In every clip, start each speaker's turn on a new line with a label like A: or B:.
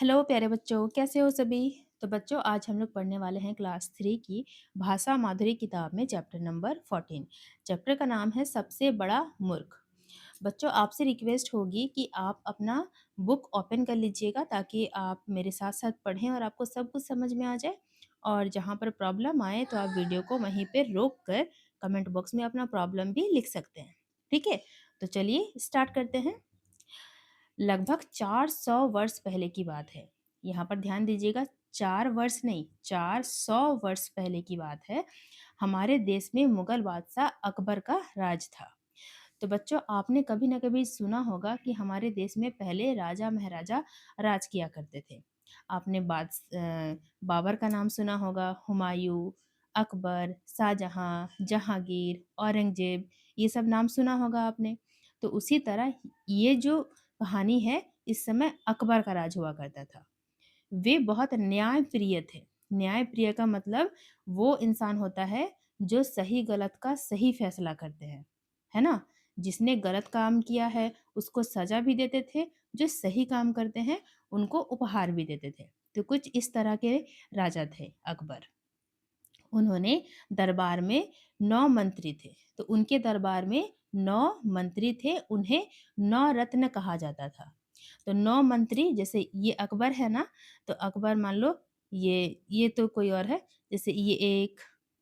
A: Hello प्यारे बच्चों, कैसे हो सभी? तो बच्चों आज हम लोग पढ़ने वाले हैं क्लास 3 की भाषा माधुरी किताब में चैप्टर नंबर 14। चैप्टर का नाम है सबसे बड़ा मूर्ख। बच्चों आपसे रिक्वेस्ट होगी कि आप अपना बुक ओपन कर लीजिएगा ताकि आप मेरे साथ साथ पढ़ें और आपको सब कुछ समझ में आ जाए। और जहाँ पर प्रॉब्लम आए तो आप वीडियो को वहीं पे रोक कर कमेंट बॉक्स में अपना प्रॉब्लम भी लिख सकते हैं। ठीक है, तो चलिए स्टार्ट करते हैं। लगभग 400 वर्ष पहले की बात है। यहाँ पर ध्यान दीजिएगा, 4 वर्ष नहीं, 400 वर्ष पहले की बात है। हमारे देश में मुगल बादशाह अकबर का राज था। तो बच्चों आपने कभी ना कभी सुना होगा कि हमारे देश में पहले राजा महाराजा राज किया करते थे। आपने बाबर का नाम सुना होगा, हुमायूं, अकबर, शाहजहां, जहांगीर, औरंगजेब, ये सब नाम सुना होगा आपने। तो उसी तरह ये जो कहानी है, इस समय अकबर का राज हुआ करता था। वे बहुत न्यायप्रिय थे। न्यायप्रिय का मतलब वो इंसान होता है जो सही गलत का सही फैसला करते हैं, है ना? जिसने गलत काम किया है उसको सजा भी देते थे, जो सही काम करते हैं उनको उपहार भी देते थे। तो कुछ इस तरह के राजा थे अकबर। उन्होंने दरबार में 9 मंत्री थे। तो उनके दरबार में 9 मंत्री थे, उन्हें 9 रत्न कहा जाता था। तो 9 मंत्री, जैसे ये अकबर है ना, तो अकबर मान लो ये तो कोई और है, जैसे ये 1,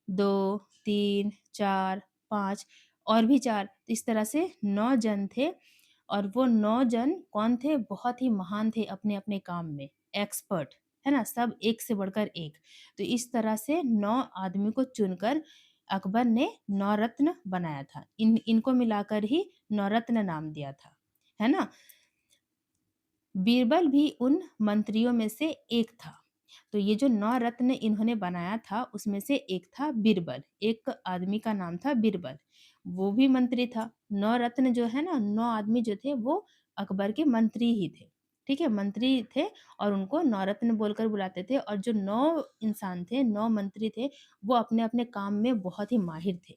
A: 2, 3, 4, 5 और भी 4, तो इस तरह से 9 जन थे। और वो 9 जन कौन थे? बहुत ही महान थे अपने-अपने काम में, एक्सपर्ट, है ना? सब एक से बढ़कर एक। तो इस तरह से 9 आदमी को चुनकर अकबर ने नवरत्न बनाया था। इनको मिलाकर ही नवरत्न नाम दिया था, है ना? बीरबल भी उन मंत्रियों में से एक था। तो ये जो नवरत्न इन्होंने बनाया था उसमें से एक था बीरबल। एक आदमी का नाम था बीरबल, वो भी मंत्री था। नवरत्न जो है ना, 9 आदमी जो थे वो अकबर के मंत्री ही थे। ठीक है, मंत्री थे और उनको नवरत्न बोलकर बुलाते थे। और जो 9 इंसान थे, 9 मंत्री थे, वो अपने-अपने काम में बहुत ही माहिर थे।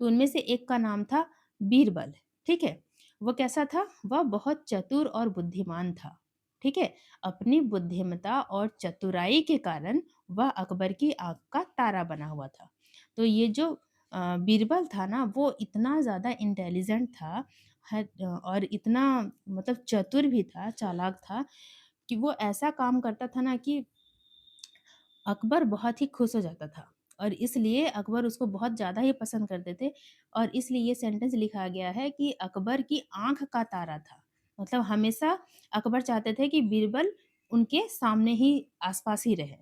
A: तो उनमें से एक का नाम था बीरबल। ठीक है? वो कैसा था? वह बहुत चतुर और बुद्धिमान था। ठीक है? अपनी बुद्धिमत्ता और चतुराई के कारण वह अकबर की आँख का तारा बना हुआ था। तो ये जो बीरबल था ना, वो इतना ज़्यादा इंटेलिजेंट था, और इतना मतलब चतुर भी था, चालाक था कि वो ऐसा काम करता था ना कि अकबर बहुत ही खुश हो जाता था। और इसलिए अकबर उसको बहुत ज़्यादा ही पसंद करते थे। और इसलिए ये सेंटेंस लिखा गया है कि अकबर की आँख का तारा था। मतलब हमेशा अकबर चाहते थे कि बीरबल उनके सामने ही आस-पास ही रहे।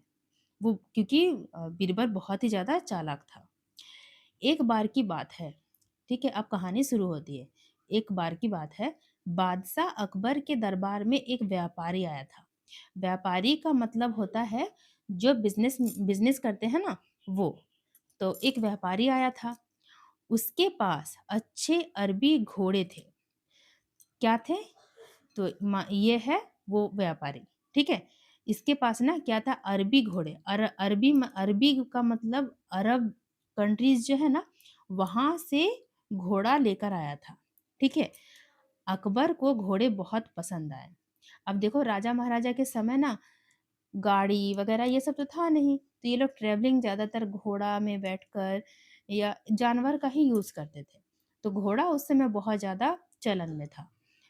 A: वो क्योंकि बीरबल बहुत ही ज़्यादा चालाक था। एक बार की बात है, ठीक है? अब कहानी शुरू होती है। एक बार की बात है, बादशाह अकबर के दरबार में एक व्यापारी आया था। व्यापारी का मतलब होता है जो बिज़नेस बिज़नेस करते हैं ना, वो। तो एक व्यापारी आया था, उसके पास अच्छे अरबी घोड़े थे। क्या थे? तो ये है वो व्यापारी, ठीक है? इसके पास ना क्या था? अरबी घोड़े। अरबी का मतलब अरब कंट्रीज़ जो है ना, वहाँ से घोड़ा लेकर आया था, ठीक है? अकबर को घोड़े बहुत पसंद आए। अब देखो राजा-महाराजा के समय ना गाड़ी वगैरह ये सब तो था नहीं, तो ये लोग ट्रैवलिंग ज़्यादातर घोड़ा में बैठकर या जानवर का ही यूज़ करते थे। तो घोड़ा उस समय बहुत ज़्यादा चलन में था।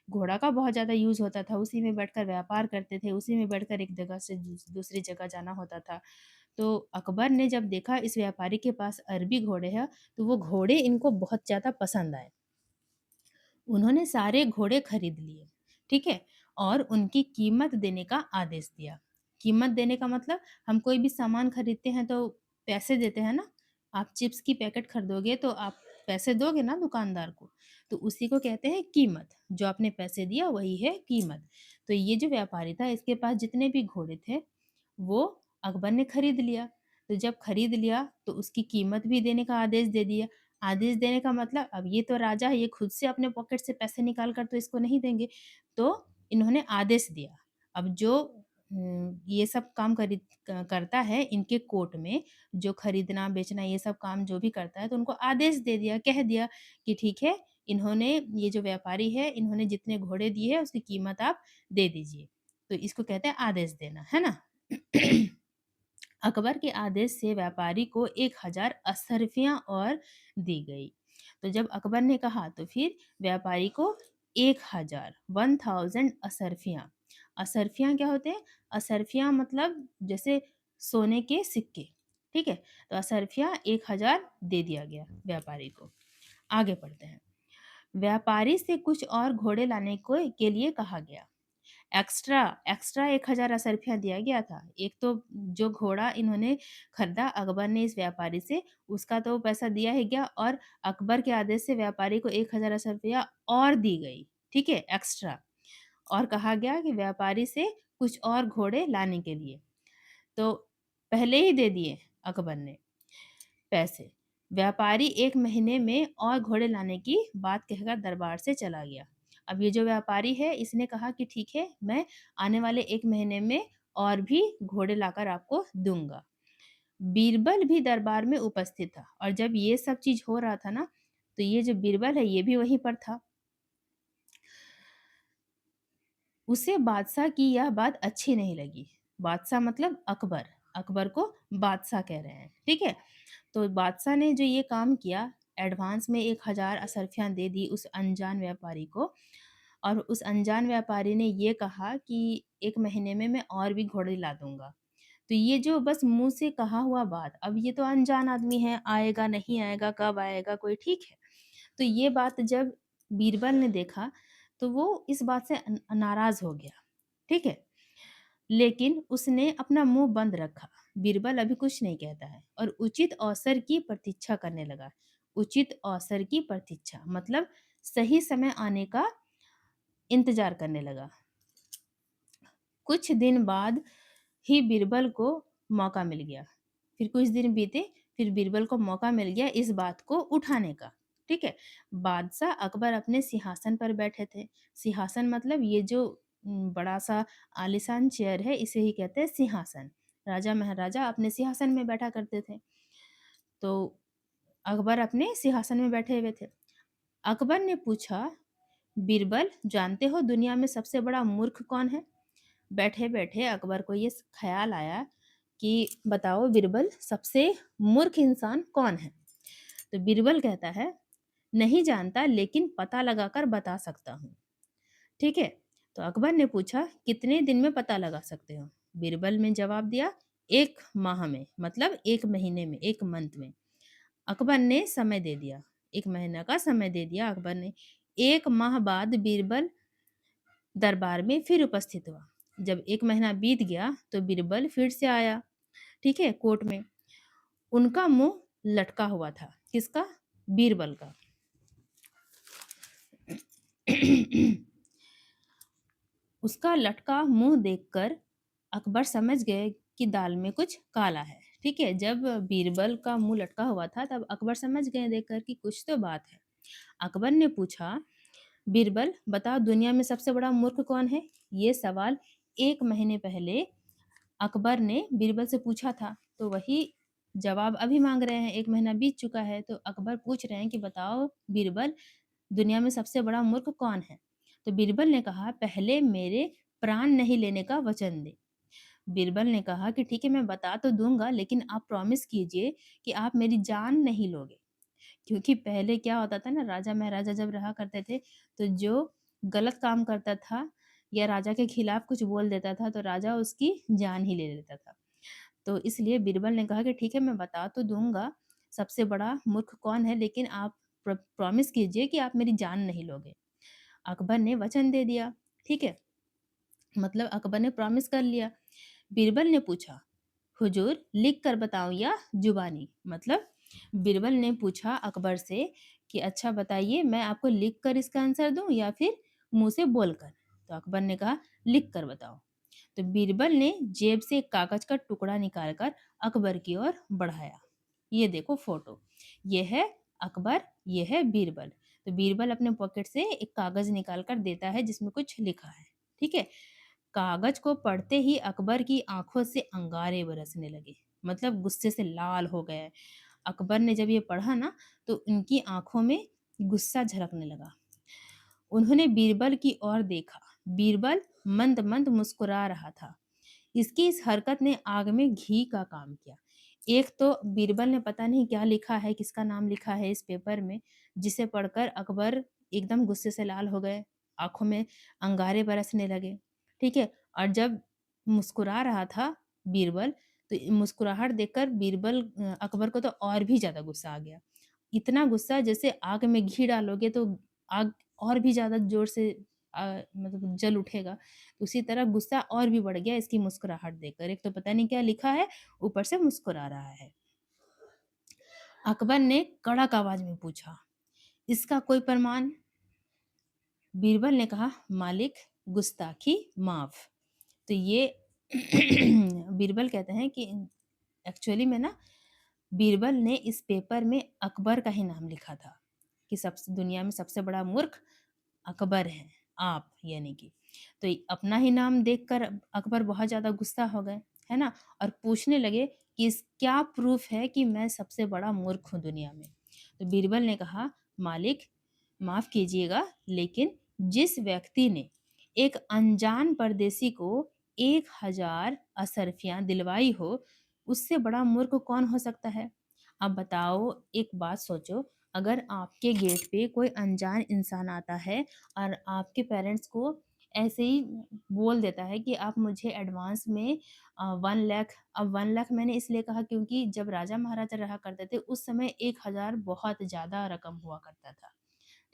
A: घोड़ा का बहुत ज़्यादा यूज़ होता था, उसी में बैठकर व्यापार करते थे, उसी में बैठकर एक जगह से दूसरी जगह जाना होता था। तो अकबर ने जब देखा इस व्यापारी के पास अरबी घोड़े हैं, तो वो घोड़े इनको बहुत ज़्यादा पसंद आए। उन्होंने सारे घोड़े खरीद लिए, ठीक है? और उनकी कीमत देने का आदेश दिया। कीमत देने का मतलब हम कोई भी सामान खरीदते हैं तो पैसे देते हैं ना? आप चिप्स की पैकेट खरीदोगे तो आप पैसे दोगे ना दुकानदार को, तो उसी को कहते हैं कीमत। जो आपने पैसे दिया वही है कीमत। तो ये जो व्यापारी था इसके पास जितने भी घोड़े थे, वो अकबर ने खरीद लिया। तो जब खरीद लिया तो उसकी कीमत भी देने का आदेश दे दिया। आदेश देने का मतलब अब ये तो राजा है, ये खुद से अपने पॉकेट से पैसे निकाल कर तो इसको नहीं देंगे। तो इन्होंने आदेश दिया। अब जो ये सब काम करता है इनके कोर्ट में, जो खरीदना, बेचना ये सब काम जो भी करता है, तो उनको आदेश दे दिया, कह दिया कि ठीक है, इन्होंने ये जो व्यापारी है, इन्होंने जितने घोड़े दिए हैं उसकी कीमत आप दे दीजिए। तो इसको कहते हैं आदेश देना, है ना? अकबर के आदेश से व्यापारी को 1000 असरफियां और दी गई। तो जब अकबर ने कहा तो फिर व्यापारी को 1000 असरफियां। असरफियां क्या होते हैं? असरफियां मतलब जैसे सोने के सिक्के। ठीक है, तो असरफियां 1000 दे दिया गया व्यापारी को। आगे पढ़ते हैं। व्यापारी से कुछ और घोड़े लाने को के लिए कहा गया। एक्स्ट्रा एक्स्ट्रा 1000 असरफियाँ दिया गया था। एक तो जो घोड़ा इन्होंने खरीदा अकबर ने इस व्यापारी से, उसका तो पैसा दिया ही गया और अकबर के आदेश से व्यापारी को 1000 असरफियाँ और दी गई, ठीक है? एक्स्ट्रा। और कहा गया कि व्यापारी से कुछ और घोड़े लाने के लिए। तो पहले ही दे दिए अकबर ने पैसे। व्यापारी 1 महीने में और घोड़े लाने की बात कहकर दरबार से चला गया। अब ये जो व्यापारी है इसने कहा कि ठीक है, मैं आने वाले 1 महीने में और भी घोड़े लाकर आपको दूँगा। बीरबल भी दरबार में उपस्थित था और जब ये सब चीज़ हो रहा था ना, तो ये जो बीरबल है ये भी वहीं पर था। उसे बादशाह की यह बात अच्छी नहीं लगी। बादशाह मतलब अकबर, अकबर को बादशाह कह रहे हैं, ठीक है? तो बादशाह ने जो ये काम किया, एडवांस में 1000 असरफियाँ दे दी उस अनजान व्यापारी को और उस अनजान व्यापारी ने ये कहा कि 1 महीने में मैं और भी घोड़े ला दूँगा। तो ये जो बस मुँह से कहा हुआ बात, अब ये तो अनजान आदमी है, आएगा, नहीं आएगा, कब आएगा, कोई ठीक है। तो ये बात जब बीरबल ने देखा, तो वो इस बात से नाराज़ हो गया, ठीक है? लेकिन उसने अपना मुँह बंद रखा। बीरबल अभी कुछ नहीं कहता है और उचित अवसर की प्रतीक्षा करने लगा। उचित अवसर की प्रतीक्षा मतलब सही समय आने का इंतज़ार करने लगा। कुछ दिन बाद ही बीरबल को मौका मिल गया। फिर कुछ दिन बीते, फिर बीरबल को मौका मिल गया इस बात को उठाने का, ठीक है? बादशाह अकबर अपने सिंहासन पर बैठे थे। सिंहासन मतलब ये जो बड़ा-सा आलीशान चेयर है, इसे ही कहते हैं सिंहासन। राजा-महाराजा अपने सिंहासन में बैठा करते थे। तो अकबर अपने सिंहासन में बैठे हुए थे। अकबर ने पूछा, "बीरबल, जानते हो दुनिया में सबसे बड़ा मूर्ख कौन है?" बैठे-बैठे अकबर को ये ख़्याल आया कि बताओ बीरबल सबसे मूर्ख इंसान कौन है? तो बीरबल कहता है, "नहीं जानता लेकिन पता लगाकर बता सकता हूँ।" ठीक है? तो अकबर ने पूछा, "कितने दिन में पता लगा सकते हो?" बीरबल ने जवाब दिया, "1 माह में, मतलब 1 महीने में, 1 मंथ में।" अकबर ने समय दे दिया, 1 महीने का समय दे दिया अकबर ने। 1 माह बाद बीरबल दरबार में फिर उपस्थित हुआ। जब 1 महीना बीत गया तो बीरबल फिर से आया, ठीक है, कोर्ट में। उनका मुँह लटका हुआ था। किसका? बीरबल का। उसका लटका मुँह देखकर अकबर समझ गए कि दाल में कुछ काला है, ठीक है? जब बीरबल का मुँह लटका हुआ था तब अकबर समझ गए देखकर कि कुछ तो बात है। अकबर ने पूछा, "बीरबल, बताओ दुनिया में सबसे बड़ा मूर्ख कौन है?" ये सवाल 1 महीने पहले अकबर ने बीरबल से पूछा था, तो वही जवाब अभी माँग रहे हैं, 1 महीना बीत चुका है, तो अकबर पूछ रहे हैं कि बताओ बीरबल, दुनिया में सबसे बड़ा मूर्ख कौन है? तो बीरबल ने कहा, "पहले मेरे प्राण नहीं लेने का वचन दे।" बीरबल ने कहा कि ठीक है मैं बता तो दूँगा लेकिन आप प्रॉमिस कीजिए कि आप मेरी जान नहीं लोगे। क्योंकि पहले क्या होता था ना राजा-महाराजा जब रहा करते थे, तो जो गलत काम करता था या राजा के खिलाफ कुछ बोल देता था, तो राजा उसकी जान ही ले लेता था। तो इसलिए बीरबल ने कहा कि ठीक है मैं बता तो दूँगा, सबसे बड़ा मूर्ख कौन है लेकिन आप प्रॉमिस कीजिए कि आप मेरी जान नहीं लोगे। अकबर ने वचन दे दिया, ठीक है? मतलब अकबर ने प्रॉमिस कर लिया। बीरबल ने पूछा, हुजूर लिख कर बताऊँ या जुबानी? मतलब बीरबल ने पूछा अकबर से कि अच्छा बताइए मैं आपको लिख कर इसका आंसर दूँ या फिर मुँह से बोलकर? तो अकबर ने कहा लिख कर बताओ। तो बीरबल ने जेब से एक कागज़ का टुकड़ा निकालकर अकबर की ओर बढ़ाया। ये देखो फ़ोटो। ये है अकबर, ये है बीरबल। तो बीरबल अपने पॉकेट से एक कागज़ निकाल कर देता है जिसमें कुछ लिखा है। ठीक है? कागज को पढ़ते ही अकबर की आंखों से अंगारे बरसने लगे मतलब गुस्से से लाल हो गए। अकबर ने जब ये पढ़ा ना तो उनकी आंखों में गुस्सा झलकने लगा। उन्होंने बीरबल की ओर देखा। बीरबल मंद-मंद मुस्कुरा रहा था। इसकी इस हरकत ने आग में घी का काम किया। एक तो बीरबल ने पता नहीं क्या लिखा है, किसका नाम लिखा है इस पेपर में, जिसे पढ़कर अकबर एकदम गुस्से से लाल हो गए, आँखों में अंगारे बरसने लगे, ठीक है? और जब मुस्कुरा रहा था बीरबल, तो मुस्कुराहट देखकर अकबर को तो और भी ज़्यादा गुस्सा आ गया। इतना गुस्सा जैसे आग में घी डालोगे तो आग और भी ज़्यादा ज़ोर से मतलब जल उठेगा। उसी तरह गुस्सा और भी बढ़ गया इसकी मुस्कुराहट देखकर। एक तो पता नहीं क्या लिखा है, ऊपर से मुस्कुरा रहा है। अकबर ने कड़क आवाज़ में पूछा, "इसका कोई प्रमाण?" बीरबल ने कहा, "मालिक, गुस्ताखी माफ़।" तो ये बीरबल कहते हैं कि एक्चुअली में ना बीरबल ने इस पेपर में अकबर का ही नाम लिखा था कि सबसे दुनिया में सबसे बड़ा मूर्ख अकबर हैं, आप यानी कि। तो अपना ही नाम देखकर अकबर बहुत ज़्यादा गुस्सा हो गए, है ना? और पूछने लगे कि इस क्या प्रूफ़ है कि मैं सबसे बड़ा मूर्ख हूँ दुनिया में? तो बीरबल ने कहा, "मालिक, माफ़ कीजिएगा, लेकिन जिस व्यक्ति ने एक अनजान परदेशी को 1000 असरफियाँ दिलवाई हो, उससे बड़ा मूर्ख कौन हो सकता है? अब बताओ, एक बात सोचो, अगर आपके गेट पे कोई अनजान इंसान आता है और आपके पेरेंट्स को ऐसे ही बोल देता है कि आप मुझे एडवांस में 1 लाख, अब 1 लाख मैंने इसलिए कहा क्योंकि जब राजा महाराजा रहा करते थे उस समय 1000 बहुत ज़्यादा रकम हुआ करता था,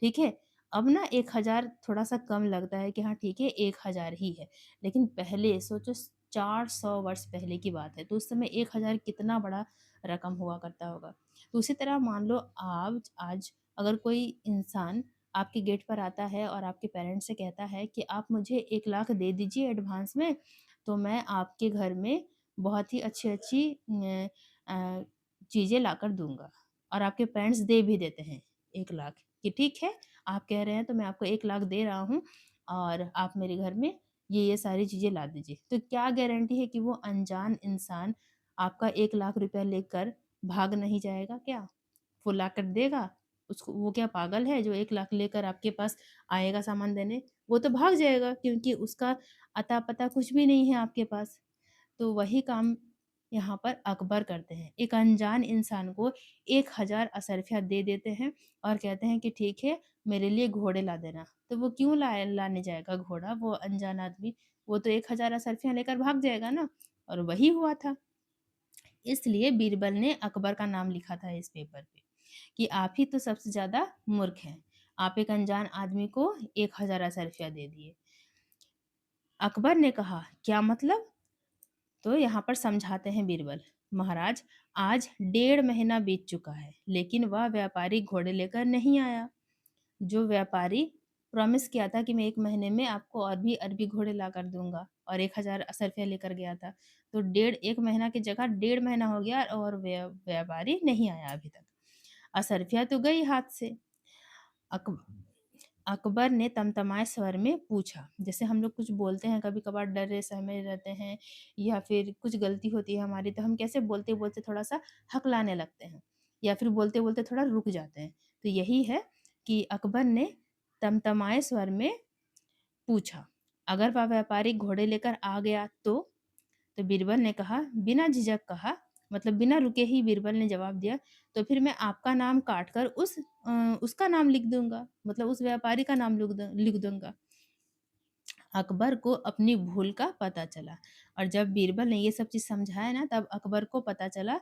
A: ठीक है? अब ना 1000 थोड़ा-सा कम लगता है कि हाँ ठीक है 1000 ही है, लेकिन पहले सोचो 400 वर्ष पहले की बात है, तो उस समय 1000 कितना बड़ा रकम हुआ करता होगा। तो उसी तरह मान लो आज आज अगर कोई इंसान आपके गेट पर आता है और आपके पेरेंट्स से कहता है कि आप मुझे 1 लाख दे दीजिए एडवांस में, तो मैं आपके घर में बहुत ही अच्छी-अच्छी चीज़ें लाकर दूँगा। और आपके पेरेंट्स दे भी देते हैं 1 लाख कि ठीक है, आप कह रहे हैं तो मैं आपको 1 लाख दे रहा हूँ और आप मेरे घर में ये सारी चीज़ें ला दीजिए। तो क्या गारंटी है कि वो अनजान इंसान आपका 1 लाख रुपया लेकर भाग नहीं जाएगा क्या? वो लाकर देगा? उसको वो क्या पागल है जो 1 लाख लेकर आपके पास आएगा सामान देने? वो तो भाग जाएगा क्योंकि उसका अता-पता कुछ भी नहीं है आपके पास। तो वही काम यहाँ पर अकबर करते हैं। एक अनजान इंसान को 1000 असरफिया दे देते हैं और कहते हैं कि ठीक है, मेरे लिए घोड़े ला देना। तो वो क्यों लाने जाएगा घोड़ा वो अनजान आदमी? वो तो 1000 असरफियाँ लेकर भाग जाएगा ना, और वही हुआ था। इसलिए बीरबल ने अकबर का नाम लिखा था इस पेपर पे कि आप ही तो सबसे ज़्यादा मूर्ख हैं। आप एक अनजान आदमी को 1000 असरफिया दे दिए। अकबर ने कहा, "क्या मतलब?" तो यहाँ पर समझाते हैं बीरबल, महाराज, आज 1.5 महीना बीत चुका है, लेकिन वह व्यापारी घोड़े लेकर नहीं आया। जो व्यापारी प्रॉमिस किया था कि मैं 1 महीने में आपको और भी अरबी घोड़े लाकर दूँगा और 1000 असरफिया लेकर गया था। तो 1 महीना की जगह 1.5 महीना हो गया और व्यापारी नहीं आया अभी तक। असरफिया तो गई हाथ से। अक अकबर ने तमतमाए स्वर में पूछा, जैसे हम लोग कुछ बोलते हैं कभी-कभार डरे सहमे रहते हैं या फिर कुछ गलती होती है हमारी तो हम कैसे बोलते-बोलते थोड़ा-सा हकलाने लगते हैं या फिर बोलते-बोलते थोड़ा रुक जाते हैं। तो यही है कि अकबर ने तमतमाए स्वर में पूछा, "अगर वह व्यापारी घोड़े लेकर आ गया तो?" तो बीरबल ने कहा, बिना झिझक कहा, मतलब बिना रुके ही बीरबल ने जवाब दिया, "तो फिर मैं आपका नाम काट कर उसका नाम लिख दूँगा, मतलब उस व्यापारी का नाम लिख दूँगा।" अकबर को अपनी भूल का पता चला और जब बीरबल ने ये सब चीज़ समझाया ना तब अकबर को पता चला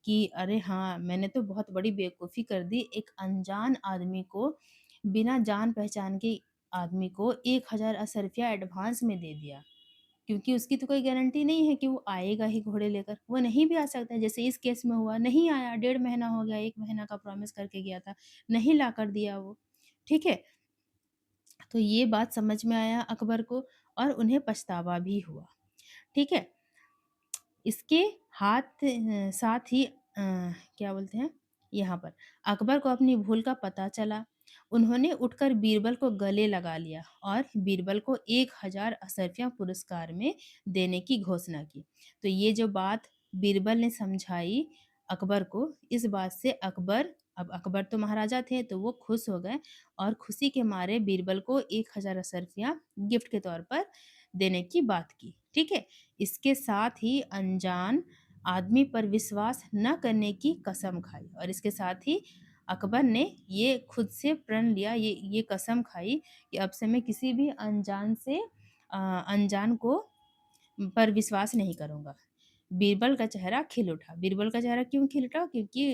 A: कि अरे हाँ, मैंने तो बहुत बड़ी बेवकूफ़ी कर दी। एक अनजान आदमी को, बिना जान-पहचान के आदमी को 1000 असरफिया एडवांस में दे दिया। क्योंकि उसकी तो कोई गारंटी नहीं है कि वो आएगा ही घोड़े लेकर, वो नहीं भी आ सकता है। जैसे इस केस में हुआ, नहीं आया, 1.5 महीना हो गया, 1 महीना का प्रॉमिस करके गया था, नहीं लाकर दिया वो, ठीक है? तो ये बात समझ में आया अकबर को और उन्हें पछतावा भी हुआ, ठीक है? इसके साथ ही क्या बोलते हैं, यहाँ पर अकबर को अपनी भूल का पता चला। उन्होंने उठकर बीरबल को गले लगा लिया और बीरबल को 1000 असरफियाँ पुरस्कार में देने की घोषणा की। तो ये जो बात बीरबल ने समझाई अकबर को, इस बात से अब अकबर तो महाराजा थे तो वो खुश हो गए और खुशी के मारे बीरबल को 1000 असरफियाँ गिफ्ट के तौर पर देने की बात की। ठीक है, इसके साथ ही अनजान आदमी पर विश्वास न करने की कसम खाई, और इसके साथ ही अकबर ने ये खुद से प्रण लिया, ये कसम खाई कि अब से मैं किसी भी अनजान को पर विश्वास नहीं करूँगा। बीरबल का चेहरा खिल उठा। बीरबल का चेहरा क्यों खिल उठा? क्योंकि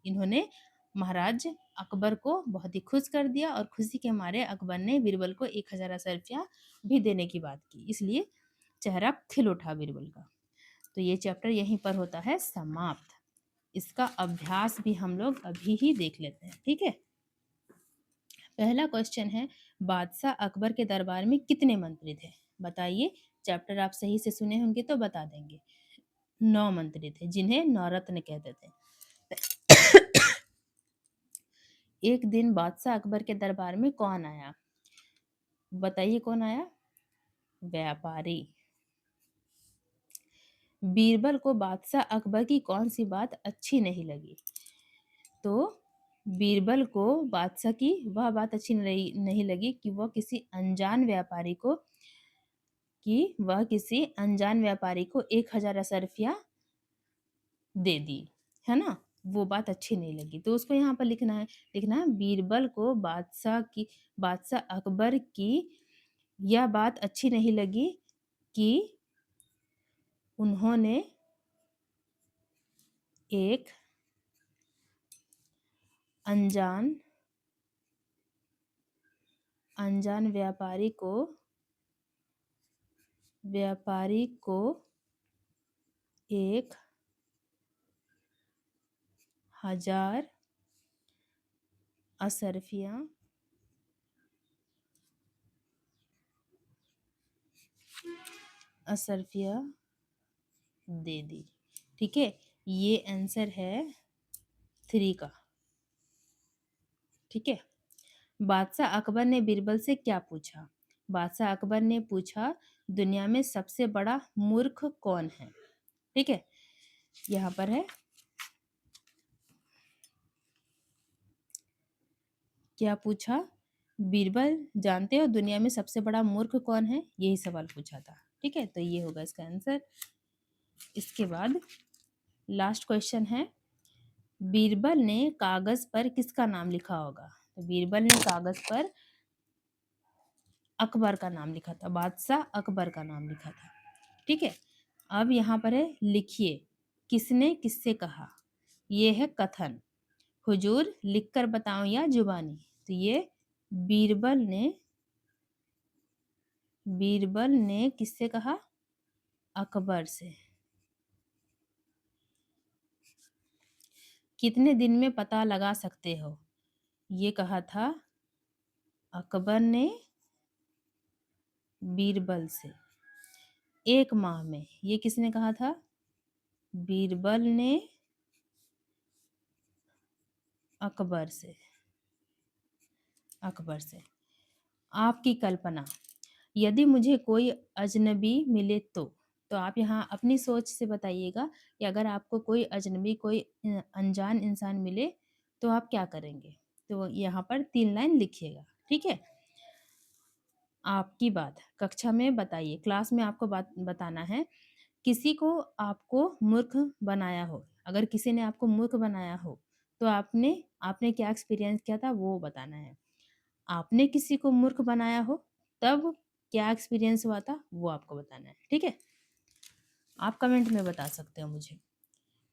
A: इन्होंने महाराज अकबर को बहुत ही खुश कर दिया, और खुशी के मारे अकबर ने बीरबल को 1000 अरब रुपया भी देने की बात की। इसलिए चेहरा खिल उठा बीरबल का। तो ये चैप्टर यहीं पर होता है समाप्त। इसका अभ्यास भी हम लोग अभी ही देख लेते हैं। ठीक है, पहला क्वेश्चन है, बादशाह अकबर के दरबार में कितने मंत्री थे? बताइए। चैप्टर आप सही से सुने होंगे तो बता देंगे। 9 मंत्री थे, जिन्हें नौरत्न कहते थे। एक दिन बादशाह अकबर के दरबार में कौन आया? बताइए कौन आया? व्यापारी। बीरबल को बादशाह अकबर की कौन सी बात अच्छी नहीं लगी? तो बीरबल को बादशाह की वह बात अच्छी नहीं लगी कि वह किसी अनजान व्यापारी को 1000 असरफिया दे दी, है ना? वो बात अच्छी नहीं लगी, तो उसको यहाँ पर लिखना है बीरबल को बादशाह अकबर की यह बात अच्छी नहीं लगी कि उन्होंने एक अनजान व्यापारी को 1000 असरफिया दे दी। ठीक है, ये आंसर है 3 का। ठीक है, बादशाह अकबर ने बीरबल से क्या पूछा? बादशाह अकबर ने पूछा, दुनिया में सबसे बड़ा मूर्ख कौन है? ठीक है, यहाँ पर है, क्या पूछा? बीरबल, जानते हो दुनिया में सबसे बड़ा मूर्ख कौन है? यही सवाल पूछा था। ठीक है, तो ये होगा इसका आंसर। इसके बाद लास्ट क्वेश्चन है, बीरबल ने कागज पर किसका नाम लिखा होगा? तो बीरबल ने कागज पर अकबर का नाम लिखा था, बादशाह अकबर का नाम लिखा था। ठीक है, अब यहाँ पर है, लिखिए किसने किससे कहा? ये है कथन। हुजूर लिखकर बताओ या जुबानी? तो ये बीरबल ने किससे कहा? अकबर से। कितने दिन में पता लगा सकते हो? ये कहा था अकबर ने बीरबल से। 1 माह में, ये किसने कहा था? बीरबल ने अकबर से। आपकी कल्पना, यदि मुझे कोई अजनबी मिले तो आप यहाँ अपनी सोच से बताइएगा कि अगर आपको कोई अजनबी, कोई अनजान इंसान मिले तो आप क्या करेंगे? तो यहाँ पर 3 लाइन लिखिएगा। ठीक है, आपकी बात कक्षा में बताइए, क्लास में आपको बात बताना है। किसी को आपको मूर्ख बनाया हो, अगर किसी ने आपको मूर्ख बनाया हो तो आपने क्या एक्सपीरियंस किया था वो बताना है। आपने किसी को मूर्ख बनाया हो तब क्या एक्सपीरियंस हुआ था वो आपको बताना है। ठीक है, आप कमेंट में बता सकते हो मुझे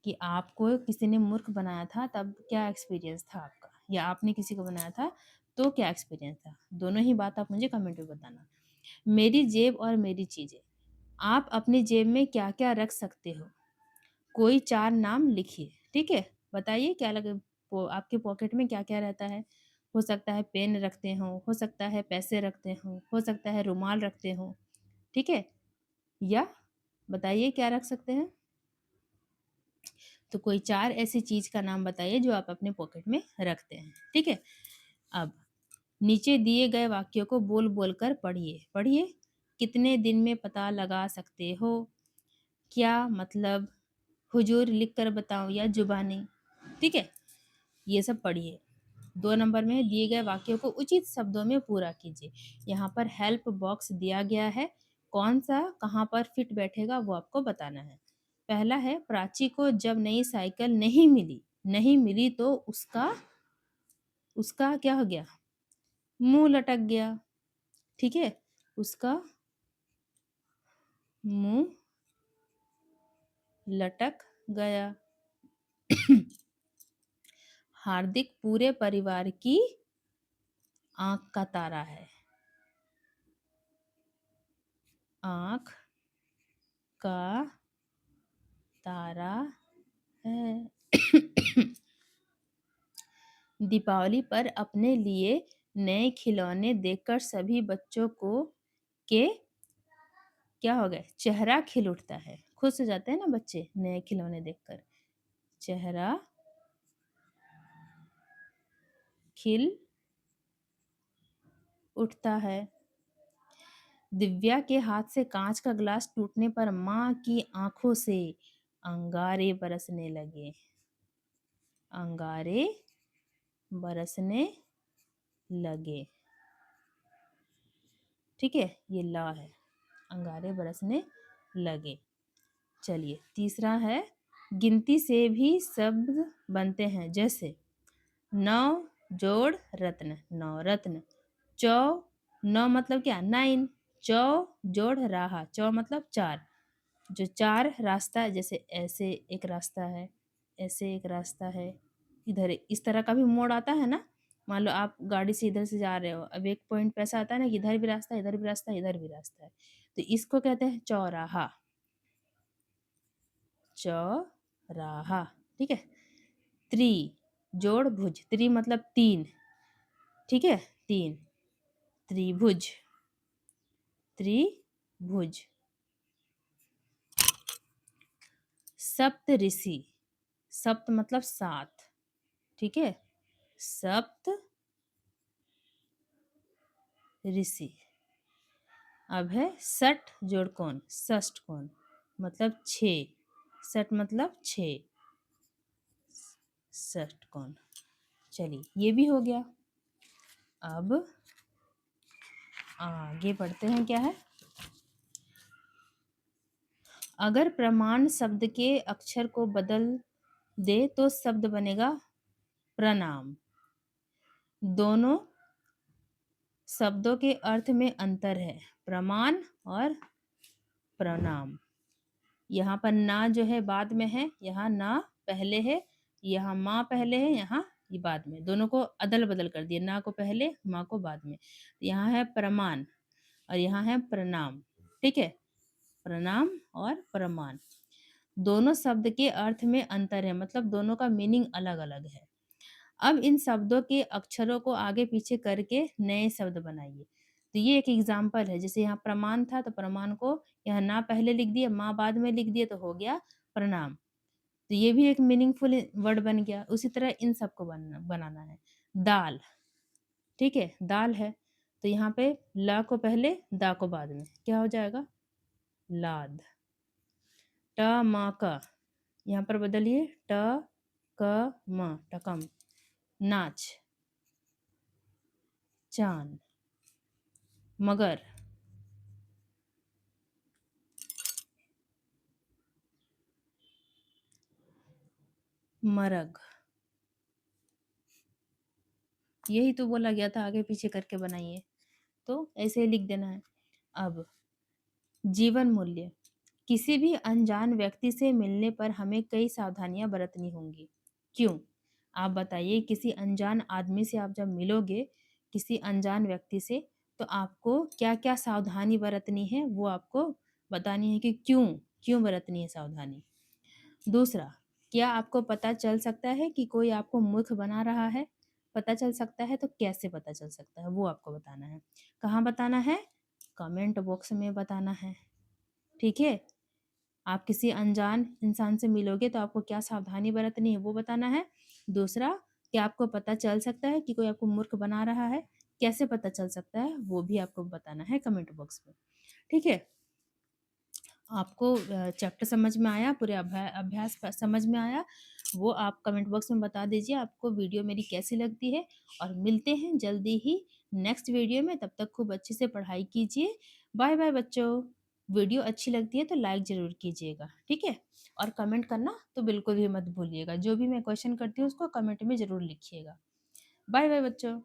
A: कि आपको किसी ने मूर्ख बनाया था तब क्या एक्सपीरियंस था आपका, या आपने किसी को बनाया था तो क्या एक्सपीरियंस था। दोनों ही बात आप मुझे कमेंट में बताना। मेरी जेब और मेरी चीज़ें, आप अपनी जेब में क्या क्या रख सकते हो? कोई 4 नाम लिखिए। ठीक है, बताइए क्या लगे, आपके पॉकेट में क्या क्या रहता है? हो सकता है पेन रखते हो सकता है पैसे रखते हो सकता है रुमाल रखते हो। ठीक है, या बताइए क्या रख सकते हैं? तो कोई 4 ऐसी चीज का नाम बताइए जो आप अपने पॉकेट में रखते हैं। ठीक है, अब नीचे दिए गए वाक्यों को बोल बोल कर पढ़िए। कितने दिन में पता लगा सकते हो? क्या मतलब? हुजूर लिख कर बताओ या जुबानी? ठीक है, ये सब पढ़िए। 2 नंबर में दिए गए वाक्यों को उचित शब्दों में पूरा कीजिए। यहाँ पर हेल्प बॉक्स दिया गया है, कौन-सा कहाँ पर फिट बैठेगा वो आपको बताना है। पहला है प्राची को जब नई साइकिल नहीं मिली तो उसका उसका क्या हो गया? मुँह लटक गया, ठीक है? उसका मुँह लटक गया। हार्दिक पूरे परिवार की आँख का तारा है। आँख का तारा है। दीपावली पर अपने लिए नए खिलौने देखकर सभी बच्चों को के क्या हो गए? चेहरा खिल उठता है। खुश हो जाते हैं ना बच्चे नए खिलौने देखकर। चेहरा खिल उठता है। दिव्या के हाथ से कांच का ग्लास टूटने पर माँ की आंखों से अंगारे बरसने लगे। अंगारे बरसने लगे। ठीक है, ये ला है। अंगारे बरसने लगे। चलिए तीसरा है गिनती से भी शब्द बनते हैं जैसे नौ जोड़ रत्न, नौ रत्न। चौ, नौ मतलब क्या? 9। चौ जोड़ राहा, चौ मतलब 4। जो 4 रास्ता है जैसे ऐसे एक रास्ता है, ऐसे एक रास्ता है, इधर इस तरह का भी मोड़ आता है ना। मान लो आप गाड़ी से इधर से जा रहे हो, अब एक पॉइंट पे ऐसा आता है ना कि इधर भी रास्ता है, इधर भी रास्ता है, इधर भी रास्ता है। तो इसको कहते हैं चौराहा। चौराहा, ठीक है। त्रि जोड़ भुज, त्रि मतलब 3, ठीक है, 3। त्रिभुज, त्रिभुज। सप्त ऋषि, सप्त मतलब 7, ठीक है। सप्त ऋषि। अब है षट जोड़ कोण, षष्ठ कोण मतलब 6, षट मतलब 6, षष्ठ कोण। चलिए ये भी हो गया। अब आगे बढ़ते हैं, क्या है? अगर प्रमाण शब्द के अक्षर को बदल दे तो शब्द बनेगा प्रणाम। दोनों शब्दों के अर्थ में अंतर है, प्रमाण और प्रणाम। यहाँ पर ना जो है बाद में है, यहाँ ना पहले है, यहाँ माँ पहले है, यहाँ ये बाद में। दोनों को अदल बदल कर दिया, ना को पहले माँ को बाद में। यहाँ है प्रमाण और यहाँ है प्रणाम, ठीक है। प्रणाम और प्रमाण दोनों शब्द के अर्थ में अंतर है, मतलब दोनों का मीनिंग अलग अलग है। अब इन शब्दों के अक्षरों को आगे पीछे करके नए शब्द बनाइए। तो ये एक एग्जाम्पल है, जैसे यहाँ प्रमाण था तो प्रमाण को यहाँ ना पहले लिख दिया, माँ बाद में लिख दिया तो हो गया प्रणाम। तो ये भी एक मीनिंगफुल वर्ड बन गया। उसी तरह इन सबको बनाना है। दाल, ठीक है, दाल है तो यहाँ पे ला को पहले दा को बाद में, क्या हो जाएगा? लाद। ट म क, यहाँ पर बदलिए ट क म, टकम। नाच, चांद। मगर, मरग। यही तो बोला गया था आगे पीछे करके बनाइए, तो ऐसे ही लिख देना है। अब जीवन मूल्य, किसी भी अनजान व्यक्ति से मिलने पर हमें कई सावधानियां बरतनी होंगी। क्यों? आप बताइए। किसी अनजान आदमी से आप जब मिलोगे, किसी अनजान व्यक्ति से, तो आपको क्या क्या सावधानी बरतनी है वो आपको बतानी है कि क्यों क्यों बरतनी है सावधानी। दूसरा, क्या आपको पता चल सकता है कि कोई आपको मूर्ख बना रहा है? पता चल सकता है तो कैसे पता चल सकता है वो आपको बताना है। कहाँ बताना है? कमेंट बॉक्स में बताना है, ठीक है। आप किसी अनजान इंसान से मिलोगे तो आपको क्या सावधानी बरतनी है वो बताना है। दूसरा, क्या आपको पता चल सकता है कि कोई आपको मूर्ख बना रहा है? कैसे पता चल सकता है वो भी आपको बताना है कमेंट बॉक्स में, ठीक है। आपको चैप्टर समझ में आया, पूरे अभ्यास समझ में आया, वो आप कमेंट बॉक्स में बता दीजिए आपको वीडियो मेरी कैसी लगती है। और मिलते हैं जल्दी ही नेक्स्ट वीडियो में, तब तक खूब अच्छे से पढ़ाई कीजिए। बाय बाय बच्चों। वीडियो अच्छी लगती है तो लाइक ज़रूर कीजिएगा, ठीक है? और कमेंट करना तो बिल्कुल भी मत भूलिएगा। जो भी मैं क्वेश्चन करती हूँ उसको कमेंट में ज़रूर लिखिएगा। बाय बाय बच्चों।